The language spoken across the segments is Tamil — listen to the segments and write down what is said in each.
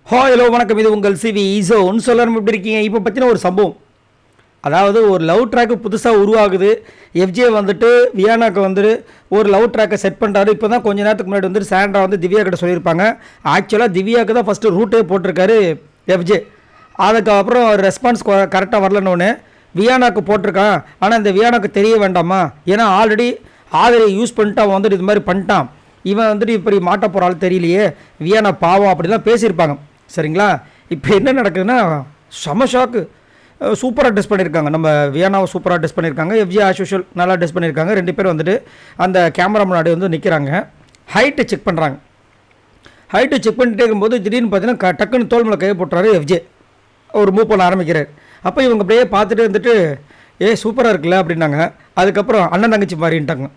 ஹலோ வணக்கம். இது உங்கள் சிவி ஈசோன்னு சொல்லணும். எப்படி இருக்கீங்க? இப்போ பற்றின ஒரு சம்பவம், அதாவது ஒரு லவ் ட்ராக்கு புதுசாக உருவாகுது. எஃப்ஜே வந்துட்டு வியானாக்கு வந்துட்டு ஒரு லவ் ட்ராக்கை செட் பண்ணுறாரு. இப்போ தான் கொஞ்சம் நேரத்துக்கு முன்னாடி வந்துட்டு சாண்ட்ரா வந்து திவ்யா கிட்ட சொல்லியிருப்பாங்க. ஆக்சுவலாக திவ்யாவுக்கு தான் ஃபஸ்ட்டு ரூட்டே போட்டிருக்காரு எஃப்ஜே. அதுக்கப்புறம் ரெஸ்பான்ஸ் கரெக்டாக வரலன்னு வியானாக்கு போட்டிருக்கான். ஆனால் இந்த வியானாக்கு தெரிய வேண்டாமா? ஏன்னா ஆல்ரெடி ஆதரை யூஸ் பண்ணிட்டு அவன் வந்துட்டு இது மாதிரி பண்ணிட்டான். இவன் வந்துட்டு இப்படி மாட்ட போகிறாள் தெரியலையே, வியானா பாவம் அப்படிலாம் பேசியிருப்பாங்க. சரிங்களா? இப்போ என்ன நடக்குதுன்னா செம ஷாக்கு. சூப்பராக டெஸ்ட் பண்ணியிருக்காங்க. நம்ம வியானாவை சூப்பராக டெஸ்ட் பண்ணியிருக்காங்க. எஃப்ஜே ஆஸ் யூஷுவல் நல்லா டெஸ்ட் பண்ணியிருக்காங்க. 2 பேர் வந்துட்டு அந்த கேமரா முன்னாடி வந்து நிற்கிறாங்க. ஹைட்டை செக் பண்ணுறாங்க. ஹைட்டை செக் பண்ணிட்டே இருக்கும்போது திடீர்னு பார்த்தீங்கன்னா டக்குன்னு தோல் மேலே கையை போட்டுறாரு எஃப்ஜே. ஒரு மூவ் பண்ண ஆரம்பிக்கிறார். அப்போ இவங்க அப்படியே பார்த்துட்டு வந்துட்டு சூப்பராக இருக்குல்ல அப்படின்னாங்க. அதுக்கப்புறம் அண்ணன் தங்கச்சி மாதிரின்ட்டாங்க.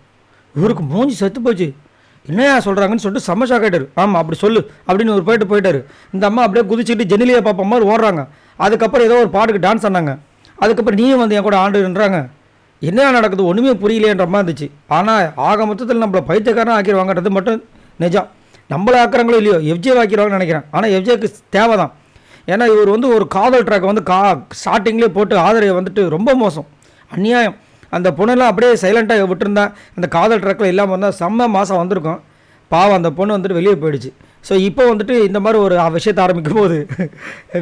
இவருக்கு மூஞ்சி செத்து போச்சு. என்னையா சொல்கிறாங்கன்னு சொல்லிட்டு செம்ம ஷாக் ஆகிட்டார். ஆமாம் அப்படி சொல்லு அப்படின்னு ஒரு போயிட்டார். இந்த அம்மா அப்படியே குதிச்சுட்டு ஜெனிலியை பார்ப்ப மாதிரி ஓடுறாங்க. அதுக்கப்புறம் ஏதோ ஒரு பாட்டுக்கு டான்ஸ் ஆனாங்க. அதுக்கப்புறம் நீயும் வந்து என் கூட ஆண்டுன்றாங்க. என்ன நடக்குது ஒன்றுமே புரியலேன்ற மாதிரி இருந்துச்சு. ஆனால் ஆக மொத்தத்தில் நம்மளை பைத்தியக்காரன் ஆக்கிடுவாங்கன்றது மட்டும் நிஜம். நம்மளை ஆக்குறாங்களோ இல்லையோ எஃப்ஜே ஆக்கிடுவாங்கன்னு நினைக்கிறேன். ஆனால் எஃப்ஜேக்கு தேவை தான். ஏன்னா இவர் வந்து ஒரு காதல் ட்ராக் வந்து ஸ்டார்டிங்லேயே போட்டு ஆதரவை வந்துட்டு ரொம்ப மோசம், அநியாயம். அந்த பொண்ணெல்லாம் அப்படியே சைலண்ட்டாக விட்டுருந்தா அந்த காதல் ட்ராக்கில் இல்லாமல் வந்தால் செம்ம மாதம் வந்திருக்கும். பாவம் அந்த பொண்ணு வந்துட்டு வெளியே போயிடுச்சு. ஸோ இப்போ வந்துட்டு இந்த மாதிரி ஒரு விஷயத்தை ஆரம்பிக்கும் போது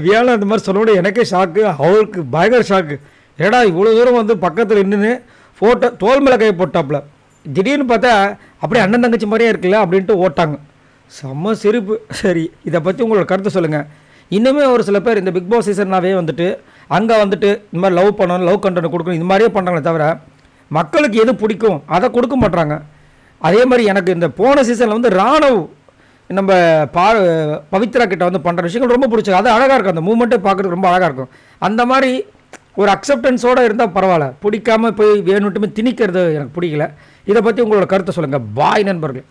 வியானா இந்த மாதிரி சொல்லோட எனக்கே ஷாக்கு, அவருக்கு பயங்கர ஷாக்கு. ஏடா இவ்வளோ தூரம் வந்து பக்கத்தில் நின்று ஃபோட்டோ தோல் மேலே கை போட்டாப்புல, திடீர்னு பார்த்தா அப்படியே அண்ணன் தங்கச்சி மாதிரியே இருக்குல்ல அப்படின்ட்டு ஓட்டாங்க. செம்ம சிரிப்பு. சரி, இதை பற்றி உங்களோட கருத்தை சொல்லுங்கள். இன்னுமே ஒரு சில பேர் இந்த பிக் பாஸ் சீசன்னாவே வந்துட்டு அங்கே வந்துட்டு இந்த மாதிரி லவ் பண்ணணும், லவ் கண்டென்ட் கொடுக்கணும், இது மாதிரியே பண்ணுறாங்களே தவிர மக்களுக்கு எது பிடிக்கும் அதை கொடுக்க மாட்டாங்க. அதே மாதிரி எனக்கு இந்த போன சீசனில் வந்து ராணவ் நம்ம பவித்ரா கிட்ட வந்து பண்ணுற விஷயங்கள் ரொம்ப பிடிச்சது. அது அழகாக இருக்கும். அந்த மூமெண்ட்டே பார்க்குறதுக்கு ரொம்ப அழகாக இருக்கும். அந்த மாதிரி ஒரு அக்செப்டன்ஸோடு இருந்தால் பரவாயில்ல. பிடிக்காமல் போய் வேணுட்டுமே திணிக்கிறது எனக்கு பிடிக்கல. இதை பற்றி உங்களோட கருத்தை சொல்லுங்கள். பாய் நண்பர்கள்.